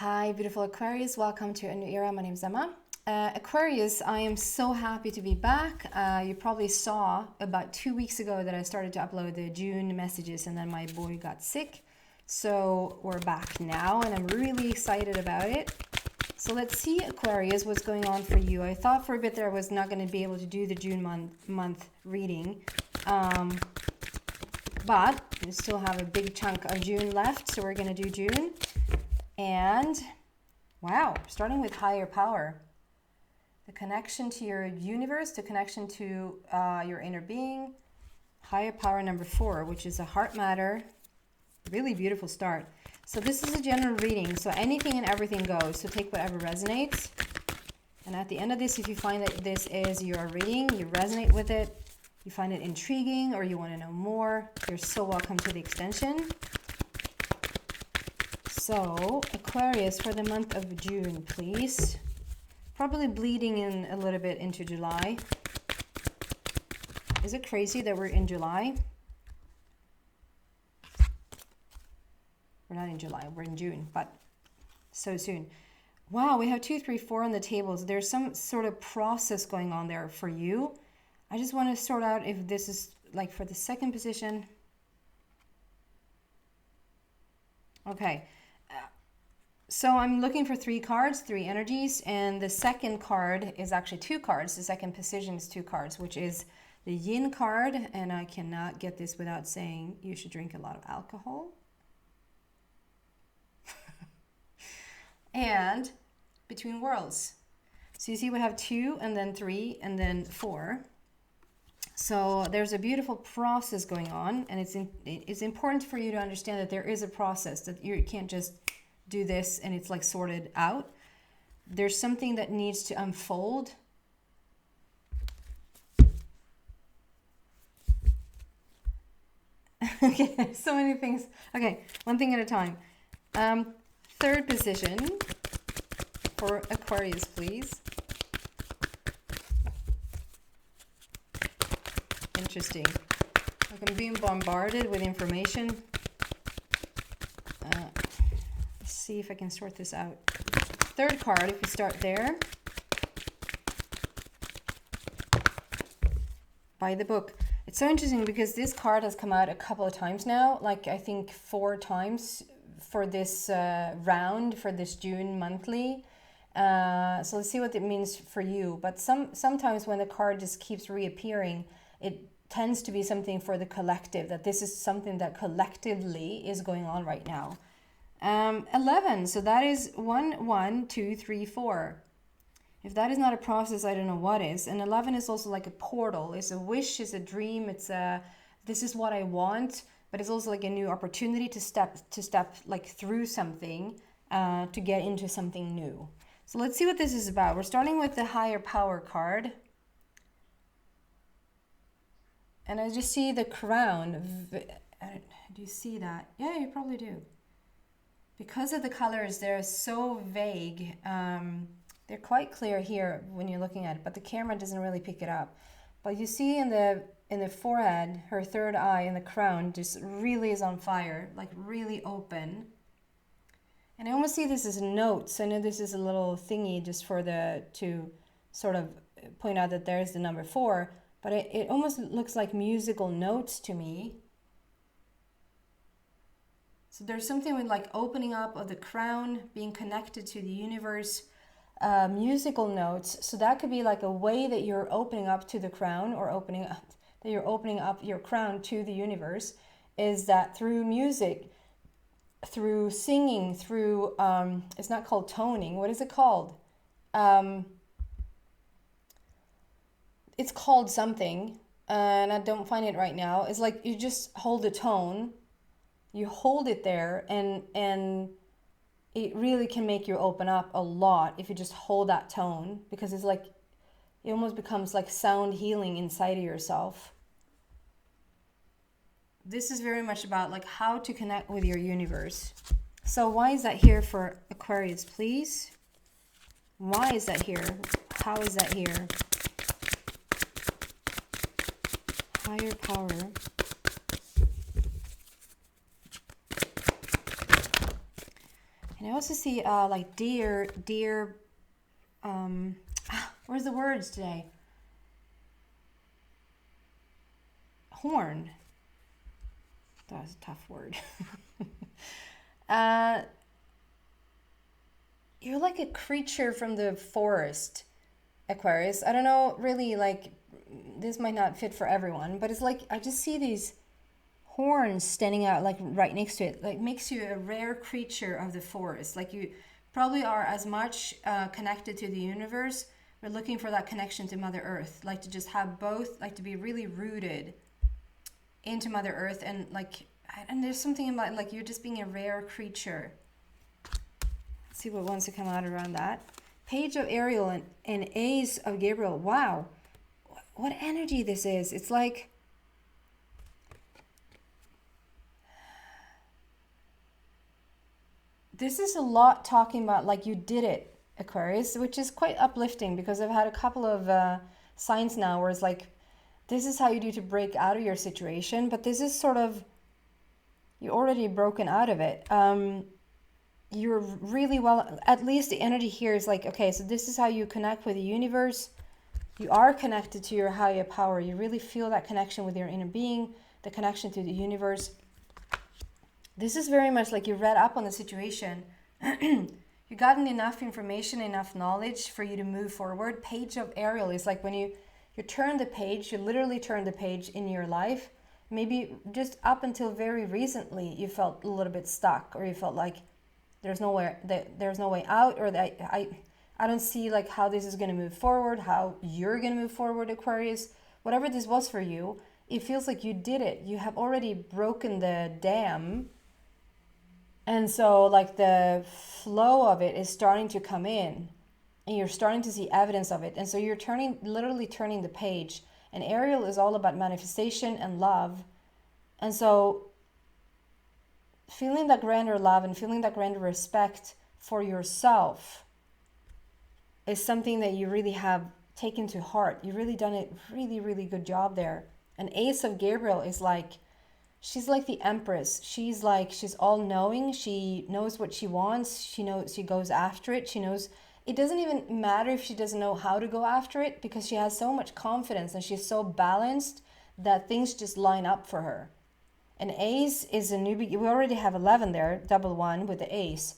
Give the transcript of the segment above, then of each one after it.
Hi, beautiful Aquarius. Welcome to a new era. My name is Emma. Aquarius, I am so happy to be back. You probably saw about 2 weeks ago that I started to upload the June messages and then my boy got sick. So we're back now and I'm really excited about it. So let's see, Aquarius, what's going on for you. I thought for a bit there I was not going to be able to do the June month reading. But we still have a big chunk of June left, so we're going to do June. And wow, starting with higher power, the connection to your universe, the connection to your inner being, higher power number 4, which is a heart matter. Really beautiful start. So this is a general reading, so anything and everything goes, so take whatever resonates. And at the end of this, if you find that this is your reading, you resonate with it, you find it intriguing, or you want to know more, you're so welcome to the extension. So, Aquarius, for the month of June, please. Probably bleeding in a little bit into July. Is it crazy that we're in July? We're not in July, we're in June, but so soon. Wow, we have 2, 3, 4 on the tables. There's some sort of process going on there for you. I just want to sort out if this is like for the second position. Okay. So I'm looking for 3 cards, 3 energies, and the second card is actually 2 cards. The second position is 2 cards, which is the yin card, and I cannot get this without saying you should drink a lot of alcohol. And between worlds. So you see we have 2 and then 3 and then 4. So there's a beautiful process going on, and it's important for you to understand that there is a process, that you can't just do this and it's like sorted out. There's something that needs to unfold. Okay, so many things. Okay, one thing at a time. Third position for Aquarius, please. Interesting. Like I'm being bombarded with information. Let's see if I can sort this out. Third card, if we start there. By the book. It's so interesting because this card has come out a couple of times now. Like I think 4 times for this round, for this June monthly. So let's see what it means for you. But sometimes when the card just keeps reappearing, it tends to be something for the collective, that this is something that collectively is going on right now. 11, so that is 1, 1, 2, 3, 4. If that is not a process, I don't know what is. And 11 is also like a portal. It's a wish, it's a dream, it's a, this is what I want, but it's also like a new opportunity to step like through something, to get into something new. So let's see what this is about. We're starting with the higher power card. And I just see the crown. Do you see that? Yeah, you probably do. Because of the colors, they're so vague. They're quite clear here when you're looking at it, but the camera doesn't really pick it up. But you see in the forehead, her third eye in the crown just really is on fire, like really open. And I almost see this as notes. I know this is a little thingy just for to sort of point out that there's the number 4. But it almost looks like musical notes to me. So there's something with like opening up of the crown, being connected to the universe, musical notes. So that could be like a way that you're opening up to the crown, or you're opening up your crown to the universe, is that through music, through singing, through, it's not called toning. What is it called? It's called something, and I don't find it right now. It's like you just hold the tone, you hold it there, and it really can make you open up a lot if you just hold that tone, because it's like it almost becomes like sound healing inside of yourself. This is very much about like how to connect with your universe. So why is that here for Aquarius, please? Why is that here? How is that here? Higher power. And I also see like deer, where's the words today? Horn. That was a tough word. You're like a creature from the forest, Aquarius. I don't know, really, like, this might not fit for everyone, but it's like, I just see these horns standing out, like, right next to it. Like, makes you a rare creature of the forest. Like, you probably are as much connected to the universe. We're looking for that connection to Mother Earth. Like, to just have both, like, to be really rooted into Mother Earth. And there's something about, like, you're just being a rare creature. Let's see what wants to come out around that. Page of Ariel and Ace of Gabriel. Wow. What energy this is. It's like, this is a lot talking about, like, you did it, Aquarius, which is quite uplifting, because I've had a couple of signs now where it's like, this is how you do to break out of your situation, but this is sort of, you're already broken out of it. You're really well, at least the energy here is like, okay, so this is how you connect with the universe. You are connected to your higher power. You really feel that connection with your inner being, the connection to the universe. This is very much like you read up on the situation. You gotten enough information, enough knowledge for you to move forward. Page of Ariel is like when you turn the page, you literally turn the page in your life. Maybe just up until very recently, you felt a little bit stuck, or you felt like there's no way out, or that I don't see like how this is going to move forward, how you're going to move forward, Aquarius. Whatever this was for you, it feels like you did it. You have already broken the dam. And so like the flow of it is starting to come in, and you're starting to see evidence of it. And so you're literally turning the page. And Ariel is all about manifestation and love. And so feeling that grander love and feeling that grander respect for yourself is something that you really have taken to heart. You've really done a really, really good job there. And Ace of Gabriel is like, she's like the Empress. She's all knowing. She knows what she wants. She knows, she goes after it. She knows it doesn't even matter if she doesn't know how to go after it, because she has so much confidence and she's so balanced that things just line up for her. And Ace is a new we already have 11 there, double one with the Ace.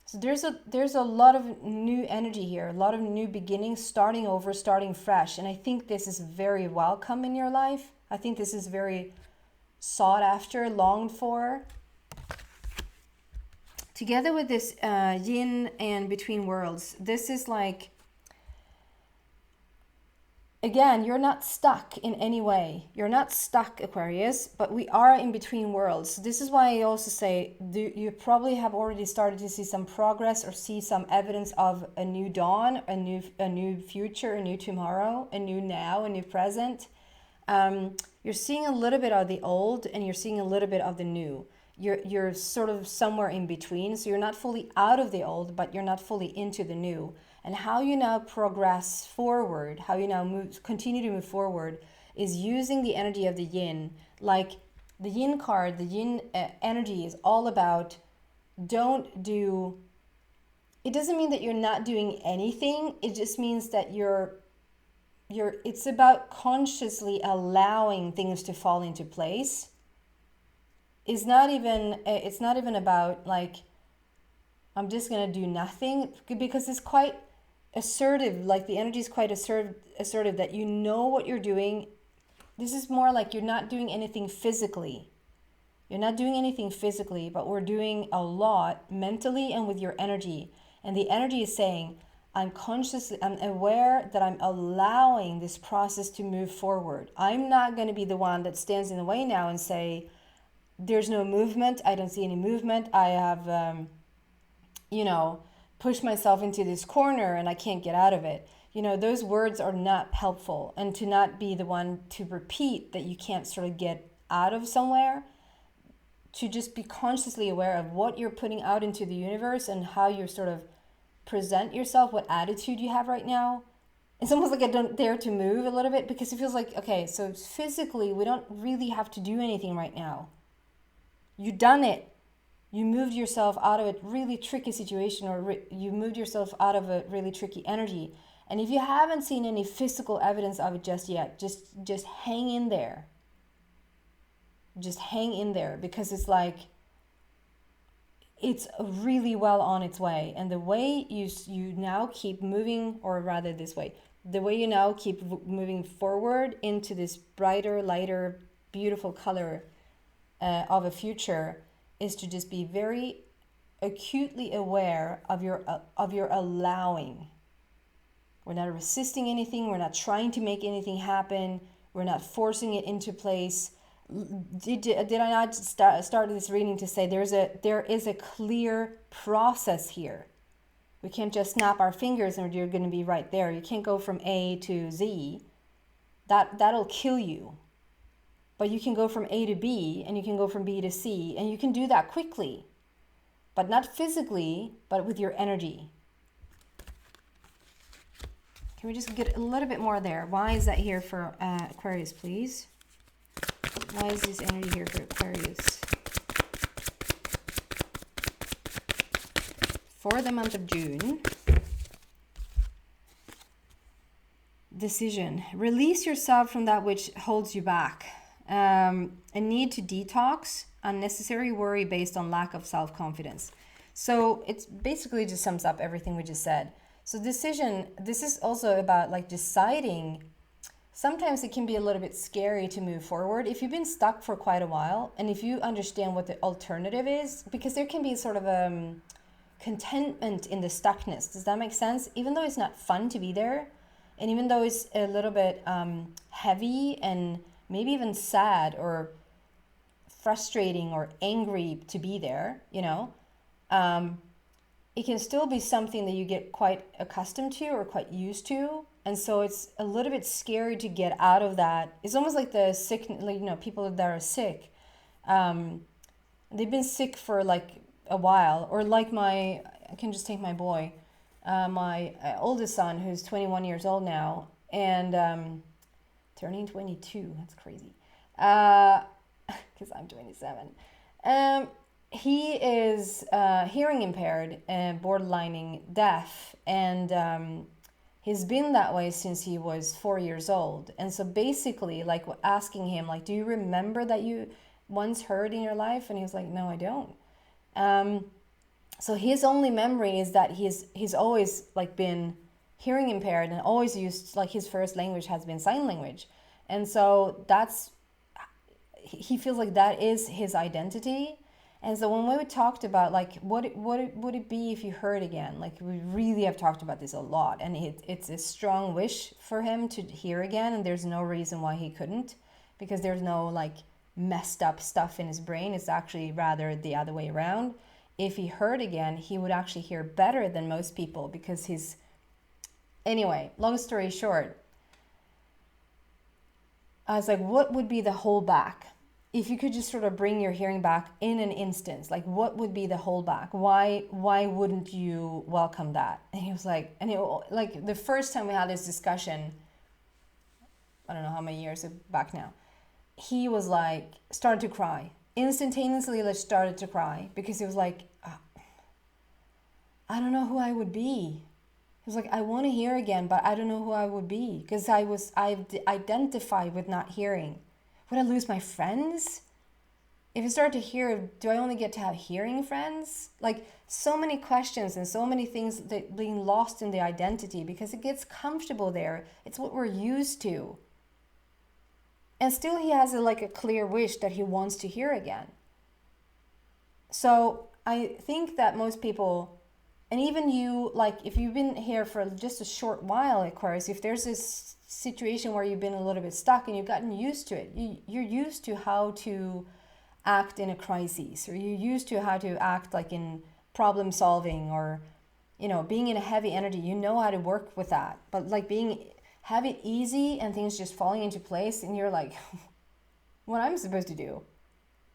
So there's a lot of new energy here, a lot of new beginnings, starting over, starting fresh. And I think this is very welcome in your life. I think this is very sought after, longed for. Together with this yin and between worlds, this is like, again, you're not stuck in any way. You're not stuck, Aquarius, but we are in between worlds. This is why I also say you probably have already started to see some progress, or see some evidence of a new dawn, a new future, a new tomorrow, a new now, a new present. You're seeing a little bit of the old, and you're seeing a little bit of the new. You're sort of somewhere in between. So you're not fully out of the old, but you're not fully into the new. And how you now progress forward, how you now continue to move forward, is using the energy of the yin. Like the yin card, the yin energy is all about, it doesn't mean that you're not doing anything. It just means that it's about consciously allowing things to fall into place. It's not even about like, I'm just going to do nothing, because it's quite assertive. Like the energy is quite assertive that you know what you're doing. This is more like you're not doing anything physically. You're not doing anything physically, but we're doing a lot mentally and with your energy. And the energy is saying, I'm aware that I'm allowing this process to move forward. I'm not going to be the one that stands in the way now and say, there's no movement. I don't see any movement. I have, pushed myself into this corner and I can't get out of it. Those words are not helpful. And to not be the one to repeat that you can't sort of get out of somewhere, to just be consciously aware of what you're putting out into the universe and how you sort of present yourself, what attitude you have right now. It's almost like I don't dare to move a little bit, because it feels like, okay, so physically we don't really have to do anything right now. You've done it. you moved yourself out of a really tricky situation, or you moved yourself out of a really tricky energy. And if you haven't seen any physical evidence of it just yet, just hang in there. Just hang in there, because it's like, it's really well on its way. And the way you now keep moving, or rather this way, the way you now keep moving forward into this brighter, lighter, beautiful color of a future, is to just be very acutely aware of your allowing. We're not resisting anything. We're not trying to make anything happen. We're not forcing it into place. Did I not start this reading to say there is a clear process here? We can't just snap our fingers and you're going to be right there. You can't go from A to Z. That'll kill you. But you can go from A to B, and you can go from B to C, and you can do that quickly. But not physically, but with your energy. Can we just get a little bit more there? Why is that here for Aquarius, please? Why is this energy here for Aquarius? For the month of June. Decision. Release yourself from that which holds you back. A need to detox unnecessary worry based on lack of self-confidence. So it's basically just sums up everything we just said. So decision, this is also about like deciding. Sometimes it can be a little bit scary to move forward if you've been stuck for quite a while, and if you understand what the alternative is, because there can be sort of a contentment in the stuckness. Does that make sense? Even though it's not fun to be there, and even though it's a little bit heavy and maybe even sad or frustrating or angry to be there, you know, it can still be something that you get quite accustomed to or quite used to. And so it's a little bit scary to get out of that. It's almost like the sick, like, you know, people that are sick. They've been sick for like a while, or like I can just take my boy, my oldest son, who's 21 years old now, and turning 22. That's crazy. Because I'm 27. He is hearing impaired and borderlining deaf, and he's been that way since he was 4 years old. And so basically, like, asking him, like, do you remember that you once heard in your life? And he was like, no, I don't. So his only memory is that he's always like been hearing impaired, and always used, like, his first language has been sign language. And so he feels like that is his identity. And so when we talked about, like, what would it be if you heard again? Like, we really have talked about this a lot, and it's a strong wish for him to hear again, and there's no reason why he couldn't, because there's no, like, messed up stuff in his brain. It's actually rather the other way around. If he heard again, he would actually hear better than most people, because anyway, long story short, I was like, what would be the holdback? If you could just sort of bring your hearing back in an instance, like, what would be the holdback? Why wouldn't you welcome that? And he was like, like, the first time we had this discussion, I don't know how many years back now, he was like, started to cry. Instantaneously, like, started to cry, because he was like, I don't know who I would be. He was like, I want to hear again, but I don't know who I would be, because I've identified with not hearing. Would I lose my friends? If I start to hear, do I only get to have hearing friends? Like, so many questions and so many things that being lost in the identity, because it gets comfortable there. It's what we're used to. And still he has a clear wish that he wants to hear again. So I think that most people, and even you, like, if you've been here for just a short while, Aquarius, if there's this situation where you've been a little bit stuck and you've gotten used to it, you're used to how to act in a crisis, or you're used to how to act like in problem solving, or, you know, being in a heavy energy, you know how to work with that. But like have it easy and things just falling into place, and you're like, what I'm supposed to do?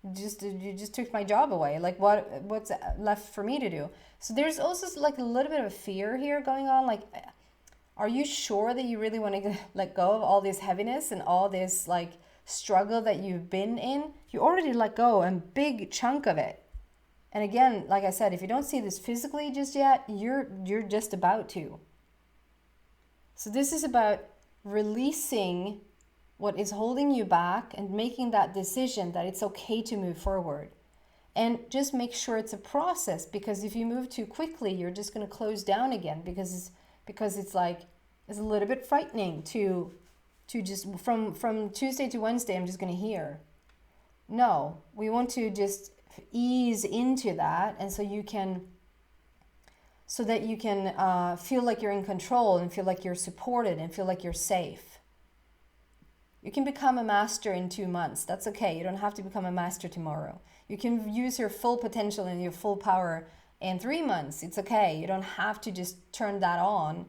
You just took my job away. Like, what's left for me to do? So there's also like a little bit of a fear here going on. Like, are you sure that you really want to let go of all this heaviness and all this, like, struggle that you've been in? You already let go a big chunk of it. And again, like I said, if you don't see this physically just yet, you're just about to. So this is about releasing what is holding you back and making that decision that it's okay to move forward. And just make sure it's a process, because if you move too quickly, you're just going to close down again, because it's like, it's a little bit frightening to just from Tuesday to Wednesday, I'm just going to hear. No, we want to just ease into that, and so that you can feel like you're in control and feel like you're supported and feel like you're safe. You can become a master in 2 months. That's okay. You don't have to become a master tomorrow. You can use your full potential and your full power in 3 months. It's okay. You don't have to just turn that on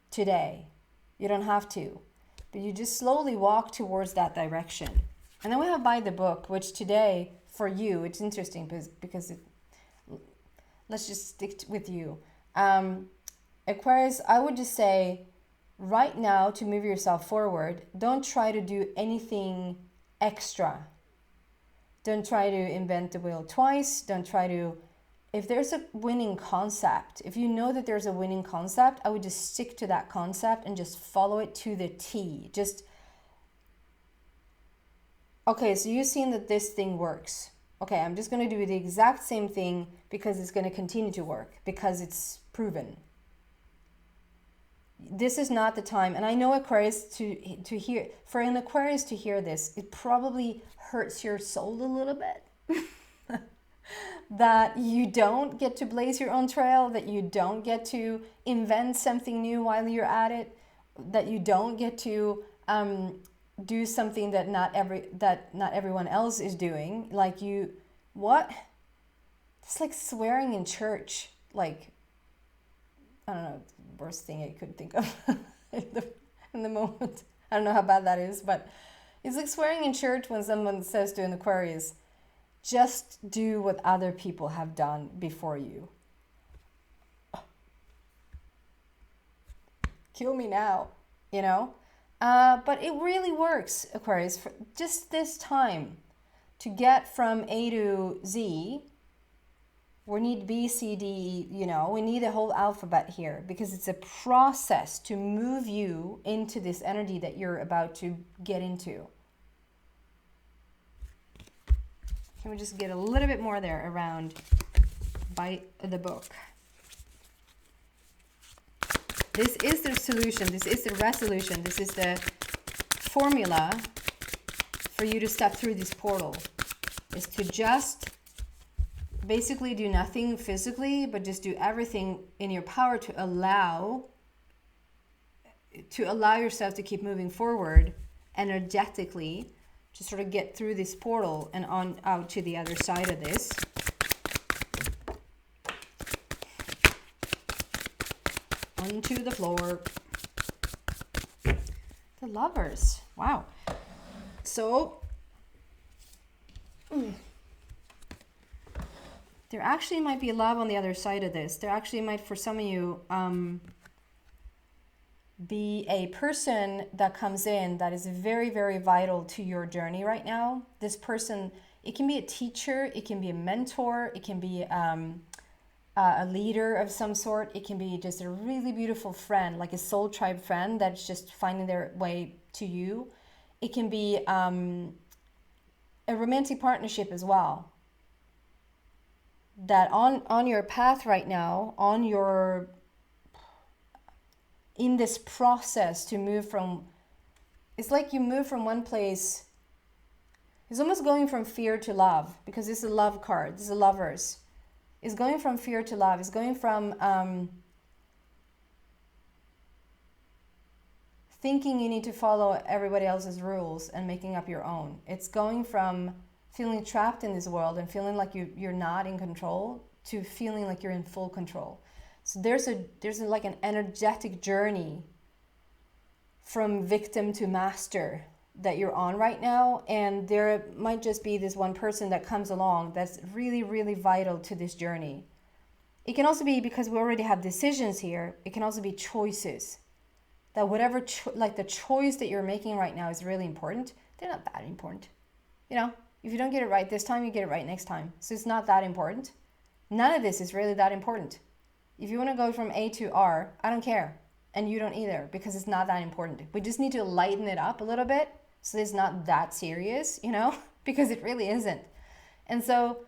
today. You don't have to. But you just slowly walk towards that direction. And then we have Buy the Book, which today, for you, it's interesting because let's just stick with you. Aquarius, I would just say, right now, to move yourself forward, don't try to do anything extra. Don't try to invent the wheel twice. Don't try to, if there's a winning concept, if you know that there's a winning concept, I would just stick to that concept and just follow it to the T. Okay, so you've seen that this thing works. Okay, I'm just going to do the exact same thing because it's going to continue to work, because it's proven. This is not the time, and I know Aquarius to hear, for an Aquarius to hear this, it probably hurts your soul a little bit. That you don't get to blaze your own trail, that you don't get to invent something new while you're at it, that you don't get to do something that not everyone else is doing. Like what? It's like swearing in church. Like, I don't know, worst thing I could think of in the moment. I don't know how bad that is, but it's like swearing in church when someone says to an Aquarius, just do what other people have done before you. Kill me now, you know? But it really works, Aquarius, for just this time to get from A to Z. We need B, C, D, we need a whole alphabet here, because it's a process to move you into this energy that you're about to get into. Can we just get a little bit more there around Buy the Book? This is the solution. This is the resolution. This is the formula for you to step through this portal. Is to just basically do nothing physically, but just do everything in your power to allow yourself to keep moving forward energetically, to sort of get through this portal and on out to the other side of this. Onto the floor. The Lovers. Wow. So there actually might be love on the other side of this. There actually might, for some of you, be a person that comes in that is very, very vital to your journey right now. This person, it can be a teacher, it can be a mentor, it can be a leader of some sort. It can be just a really beautiful friend, like a soul tribe friend that's just finding their way to you. It can be a romantic partnership as well. That on your path right now, in this process to move from, it's like you move from one place, it's almost going from fear to love, because this is a love card, this is a Lovers. It's going from fear to love. It's going from thinking you need to follow everybody else's rules and making up your own. It's going from feeling trapped in this world and feeling like you're not in control to feeling like you're in full control. So there's like an energetic journey from victim to master that you're on right now, and there might just be this one person that comes along that's really, really vital to this journey. It can also be, because we already have decisions here, it can also be choices. That whatever, like the choice that you're making right now is really important. They're not that important. If you don't get it right this time, you get it right next time. So it's not that important. None of this is really that important. If you want to go from A to R, I don't care. And you don't either, because it's not that important. We just need to lighten it up a little bit so it's not that serious, you know, because it really isn't. And so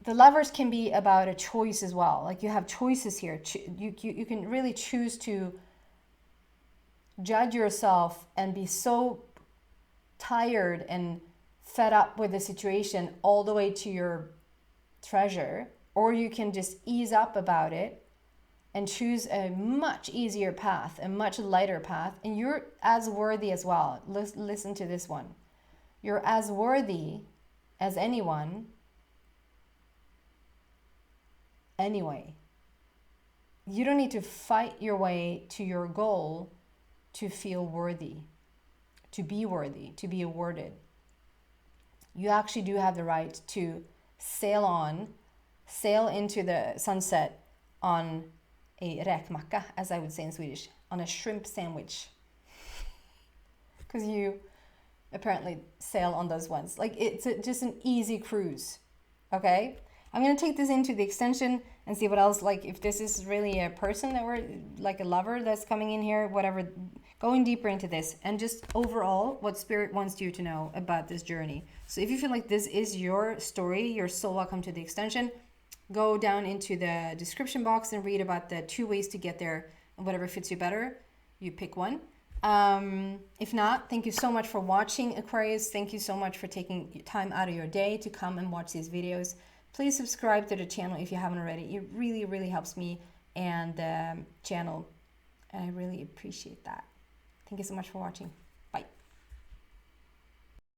the Lovers can be about a choice as well. Like you have choices here. You can really choose to judge yourself and be so tired and fed up with the situation all the way to your treasure, or you can just ease up about it and choose a much easier path, a much lighter path, and you're as worthy as well. Listen to this one. You're as worthy as anyone anyway. You don't need to fight your way to your goal to feel worthy, to be worthy, to be awarded. You actually do have the right to sail into the sunset on a räkmacka, as I would say in Swedish, on a shrimp sandwich. Because you apparently sail on those ones. Like it's just an easy cruise, okay? I'm going to take this into the extension and see what else, like if this is really a person that we're, like a lover that's coming in here, whatever, going deeper into this, and just overall what Spirit wants you to know about this journey. So if you feel like this is your story, you're so welcome to the extension. Go down into the description box and read about the 2 ways to get there, and whatever fits you better, you pick one. If not, thank you so much for watching, Aquarius. Thank you so much for taking time out of your day to come and watch these videos. Please subscribe to the channel if you haven't already. It really, really helps me and the channel, and I really appreciate that. Thank you so much for watching.